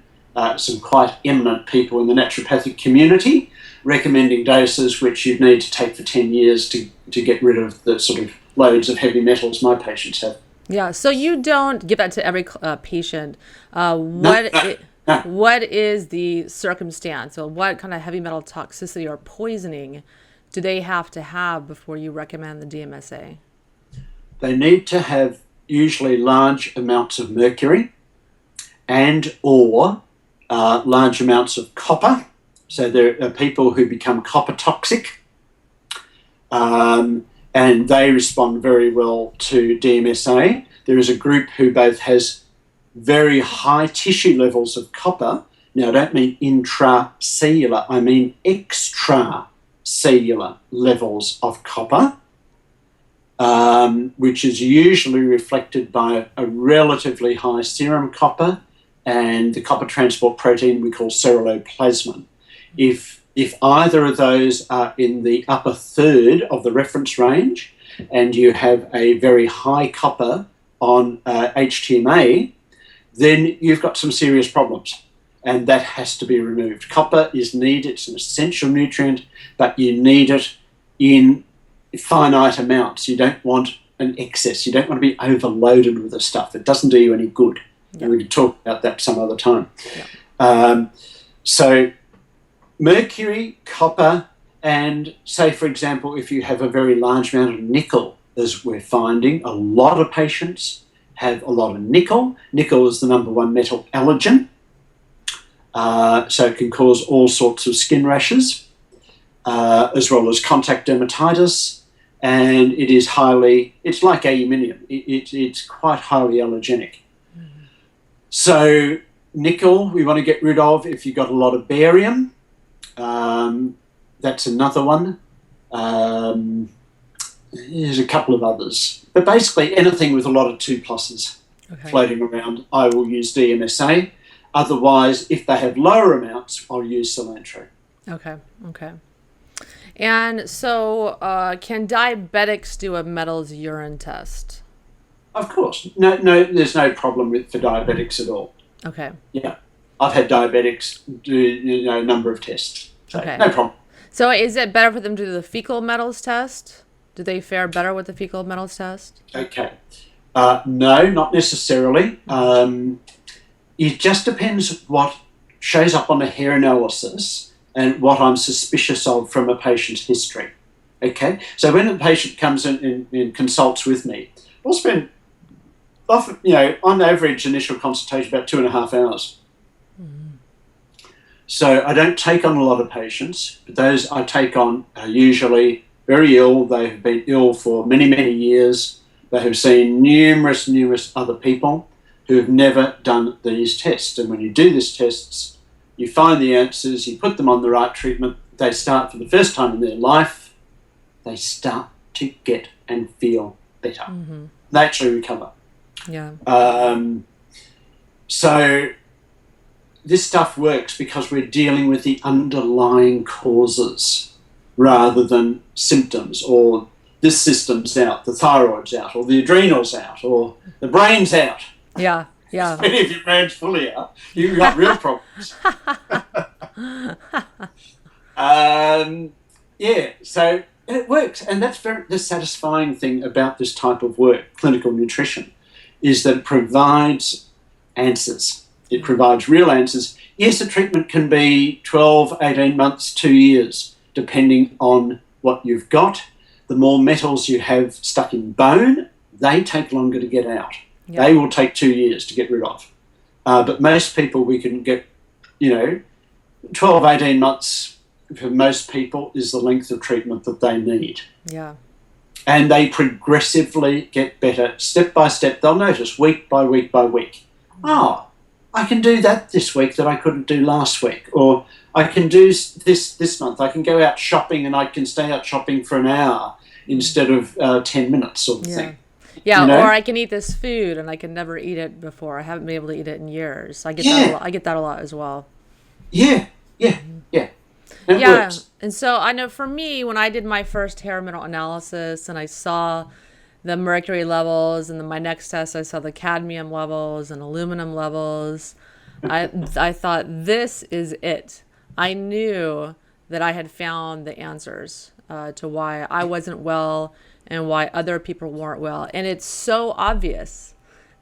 some quite eminent people in the naturopathic community recommending doses which you'd need to take for 10 years to get rid of the sort of loads of heavy metals my patients have. Yeah, so you don't give that to every patient. No. What is the circumstance? So what kind of heavy metal toxicity or poisoning do they have to have before you recommend the DMSA? They need to have usually large amounts of mercury and or large amounts of copper. So there are people who become copper toxic, and they respond very well to DMSA. There is a group who both has very high tissue levels of copper. Now, I don't mean intracellular, I mean extracellular levels of copper, which is usually reflected by a relatively high serum copper and the copper transport protein we call ceruloplasmin. If either of those are in the upper third of the reference range and you have a very high copper on HTMA, then you've got some serious problems, and that has to be removed. Copper is needed, it's an essential nutrient, but you need it in finite amounts. You don't want an excess. You don't want to be overloaded with the stuff. It doesn't do you any good. Yeah. And we can talk about that some other time. Yeah. So mercury, copper, and say, for example, if you have a very large amount of nickel, as we're finding, a lot of patients have a lot of nickel. Nickel is the number one metal allergen, so it can cause all sorts of skin rashes, as well as contact dermatitis, and it's like aluminium. It's quite highly allergenic. Mm-hmm. So nickel we want to get rid of if you've got a lot of barium. That's another one. There's a couple of others. But basically anything with a lot of 2+ floating around, I will use DMSA. Otherwise, if they have lower amounts, I'll use cilantro. Okay. And so can diabetics do a metals urine test? Of course. No, there's no problem for diabetics at all. Okay. Yeah. I've had diabetics do a number of tests. So no problem. So is it better for them to do the fecal metals test? Do they fare better with the fecal metals test? Okay. No, not necessarily. It just depends what shows up on a hair analysis and what I'm suspicious of from a patient's history. Okay? So when a patient comes in and consults with me, we'll spend, often, on average, initial consultation about 2.5 hours. So I don't take on a lot of patients, but those I take on are usually very ill. They have been ill for many, many years. They have seen numerous other people who have never done these tests. And when you do these tests, you find the answers, you put them on the right treatment, they start for the first time in their life, they start to get and feel better. Mm-hmm. They actually recover. Yeah. So this stuff works because we're dealing with the underlying causes rather than symptoms, or this system's out, the thyroid's out, or the adrenal's out, or the brain's out. Yeah. If your brain's fully out, you've got real problems. So it works. And that's the satisfying thing about this type of work, clinical nutrition, is that it provides answers. It provides real answers. Yes, the treatment can be 12, 18 months, 2 years, depending on what you've got. The more metals you have stuck in bone, they take longer to get out. Yeah. They will take 2 years to get rid of. But most people, we can get, 12, 18 months for most people is the length of treatment that they need. Yeah. And they progressively get better step by step. They'll notice week by week by week. Oh, I can do that this week that I couldn't do last week. Or I can do this month. I can go out shopping and I can stay out shopping for an hour instead of 10 minutes sort of thing. Yeah, or I can eat this food and I can never eat it before. I haven't been able to eat it in years. I get that a lot as well. Yeah. It works. And so I know for me, when I did my first hair mineral analysis and I saw the mercury levels, and then my next test I saw the cadmium levels and aluminum levels, I thought, this is it. I knew that I had found the answers to why I wasn't well and why other people weren't well. And it's so obvious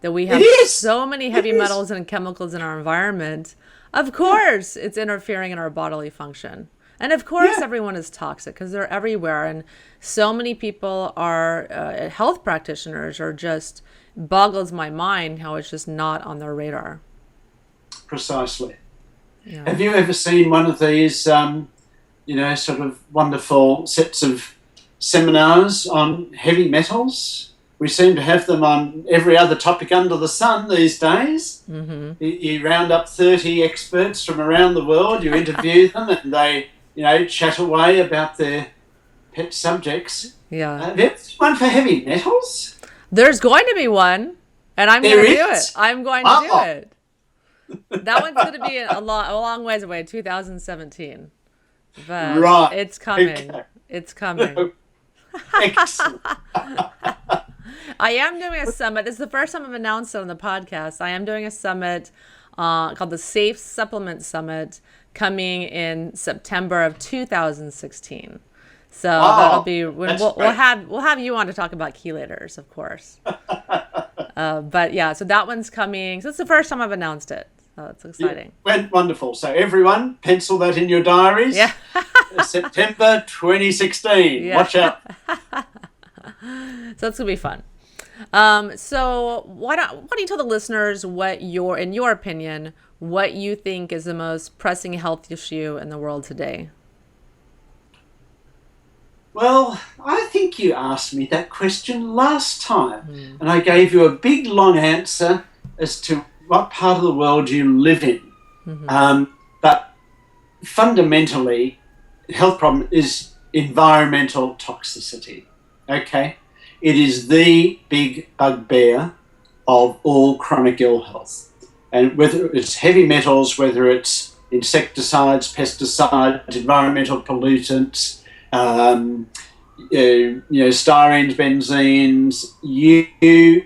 that we have so many heavy metals and chemicals in our environment. Of course, it's interfering in our bodily function. And of course, everyone is toxic because they're everywhere. And so many people are health practitioners, or just boggles my mind how it's just not on their radar. Precisely. Yeah. Have you ever seen one of these, sort of wonderful sets of seminars on heavy metals? We seem to have them on every other topic under the sun these days. Mm-hmm. You round up 30 experts from around the world, you interview them, and they, chat away about their pet subjects. Yeah. There's one for heavy metals? There's going to be one, and I'm going to do it. I'm going to do it. That one's going to be a long ways away, 2017. But right. It's coming. Okay. It's coming. Excellent. I am doing a summit. This is the first time I've announced it on the podcast. I am doing a summit called the Safe Supplement Summit, coming in September of 2016. So that'll be when we'll have you on to talk about chelators, of course. But yeah, so that one's coming. So it's the first time I've announced it. So it's exciting. Wonderful. So everyone, pencil that in your diaries. Yeah. September 2016. Yeah. Watch out. So it's gonna be fun. So why don't you tell the listeners in your opinion, what you think is the most pressing health issue in the world today? Well, I think you asked me that question last time, and I gave you a big long answer as to what part of the world you live in. Mm-hmm. But fundamentally, the health problem is environmental toxicity. Okay? It is the big bugbear of all chronic ill health. And whether it's heavy metals, whether it's insecticides, pesticides, environmental pollutants, styrenes, benzenes, you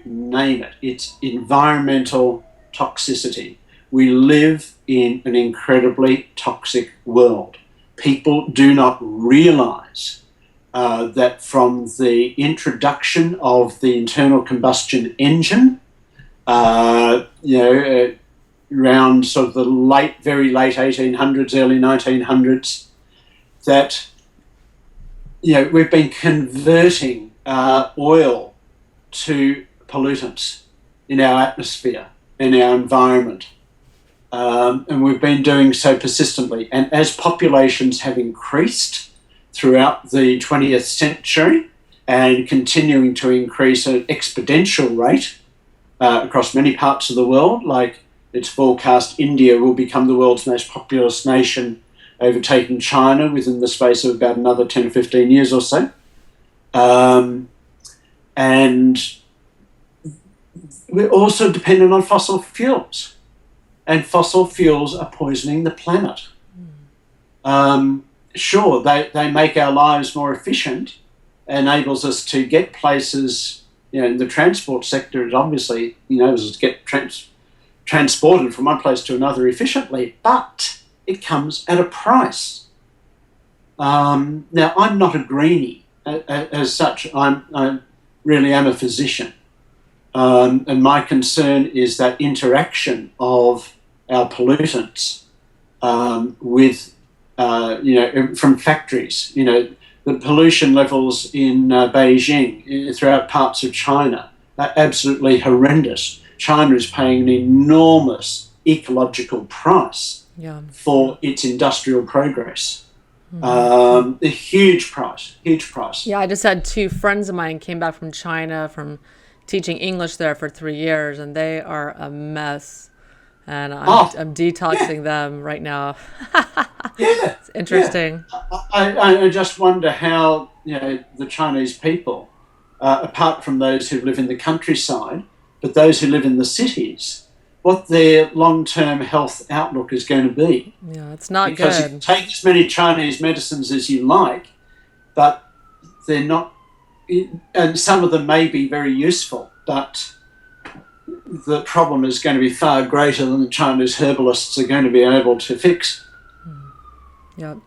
name it. It's environmental toxicity. We live in an incredibly toxic world. People do not realise that from the introduction of the internal combustion engine, around sort of the very late 1800s, early 1900s, that we've been converting oil to pollutants in our atmosphere, in our environment. And we've been doing so persistently. And as populations have increased throughout the 20th century and continuing to increase at an exponential rate across many parts of the world, like it's forecast India will become the world's most populous nation, overtaking China within the space of about another 10 or 15 years or so. And we're also dependent on fossil fuels. And fossil fuels are poisoning the planet. Sure, they make our lives more efficient, enables us to get places, in the transport sector, it obviously enables us to get transported from one place to another efficiently, but it comes at a price. Now, I'm not a greenie as such. I really am a physician. And my concern is that interaction of our pollutants with, from factories, the pollution levels in Beijing, throughout parts of China, are absolutely horrendous. China is paying an enormous ecological price for its industrial progress. A huge price. Yeah, I just had 2 friends of mine came back from China from teaching English there for 3 years, and they are a mess. And I'm detoxing them right now. Yeah, it's interesting. I just wonder how the Chinese people, apart from those who live in the countryside, but those who live in the cities, what their long-term health outlook is going to be. Yeah, it's not because good. You take as many Chinese medicines as you like, but they're not, and some of them may be very useful, but the problem is going to be far greater than the Chinese herbalists are going to be able to fix. Yep.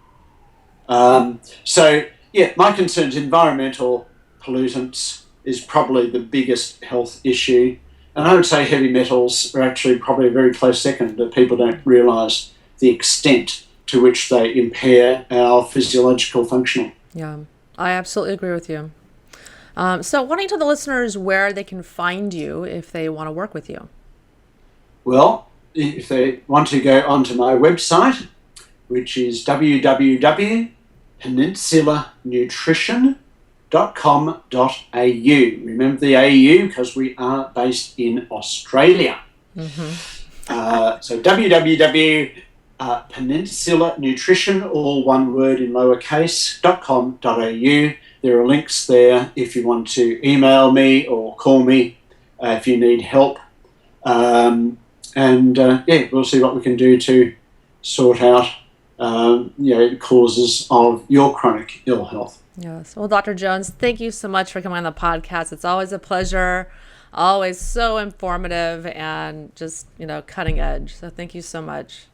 So, my concern is environmental pollutants is probably the biggest health issue. And I would say heavy metals are actually probably a very close second, that people don't realise the extent to which they impair our physiological functioning. Yeah, I absolutely agree with you. So why don't you tell the listeners where they can find you if they want to work with you? Well, if they want to go onto my website, which is www.peninsulanutrition.com.au. Remember the AU because we are based in Australia. So www.peninsulanutrition, all one word in lowercase, .com.au. There are links there if you want to email me or call me if you need help. We'll see what we can do to sort out causes of your chronic ill health. Yes. Well, Dr. Jones, thank you so much for coming on the podcast. It's always a pleasure, always so informative and just, cutting edge. So thank you so much.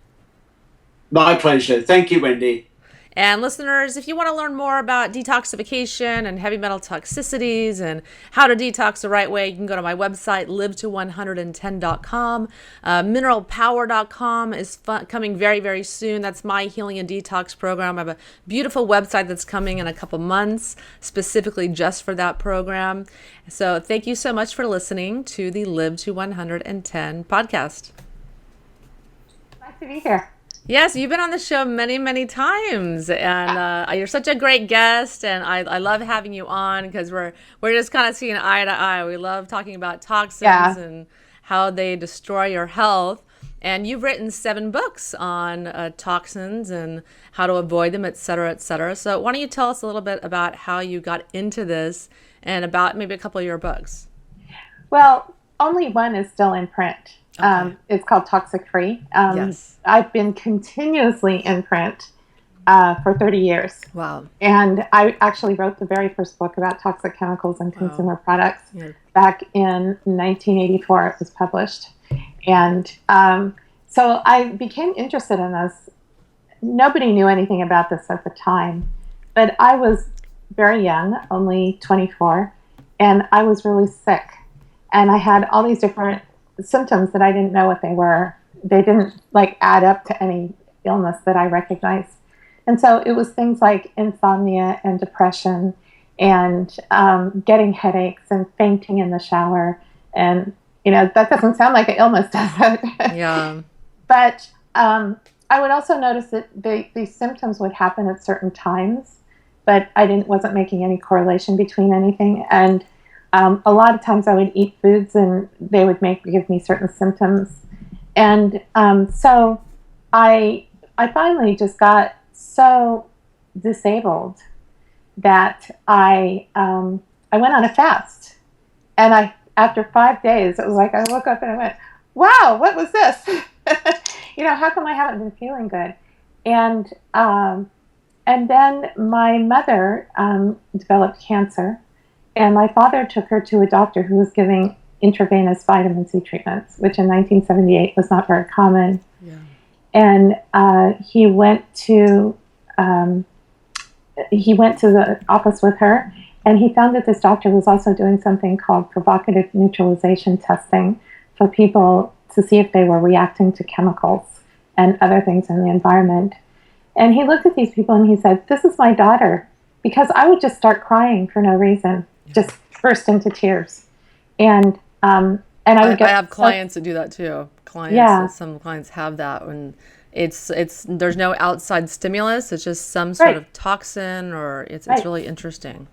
My pleasure. Thank you, Wendy. And listeners, if you want to learn more about detoxification and heavy metal toxicities and how to detox the right way, you can go to my website, live110.com. Mineralpower.com is coming very, very soon. That's my healing and detox program. I have a beautiful website that's coming in a couple months, specifically just for that program. So thank you so much for listening to the Live to 110 podcast. Nice to be here. Yes, you've been on the show many, many times, and you're such a great guest, and I love having you on because we're just kind of seeing eye to eye. We love talking about toxins and how they destroy your health. And you've written 7 books on toxins and how to avoid them, et cetera, et cetera. So why don't you tell us a little bit about how you got into this and about maybe a couple of your books? Well, only one is still in print. Okay. It's called Toxic Free. Yes. I've been continuously in print for 30 years. Wow. And I actually wrote the very first book about toxic chemicals and consumer products back in 1984. It was published. And so I became interested in this. Nobody knew anything about this at the time, but I was very young, only 24, and I was really sick. And I had all these different symptoms that I didn't know what they were. They didn't add up to any illness that I recognized. And so it was things like insomnia and depression and getting headaches and fainting in the shower. And, that doesn't sound like an illness, does it? Yeah. But I would also notice that these symptoms would happen at certain times, but I wasn't making any correlation between anything. And a lot of times I would eat foods and they would give me certain symptoms. And so I finally just got so disabled that I went on a fast. And after 5 days, it was like I woke up and I went, wow, what was this? How come I haven't been feeling good? And then my mother developed cancer. And my father took her to a doctor who was giving intravenous vitamin C treatments, which in 1978 was not very common. Yeah. And he went to the office with her, and he found that this doctor was also doing something called provocative neutralization testing for people to see if they were reacting to chemicals and other things in the environment. And he looked at these people and he said, "This is my daughter. because I would just start crying for no reason, just burst into tears. And I would get I have clients that do that too. Some clients have that when it's there's no outside stimulus. It's just some sort of toxin, or it's really interesting.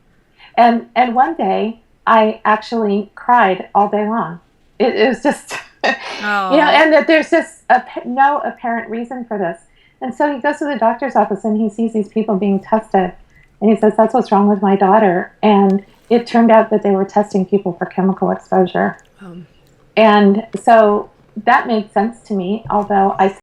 And one day I actually cried all day long. It was just, and that there's just no apparent reason for this. And so he goes to the doctor's office and he sees these people being tested. And he says, that's what's wrong with my daughter. And it turned out that they were testing people for chemical exposure. And so that made sense to me, although I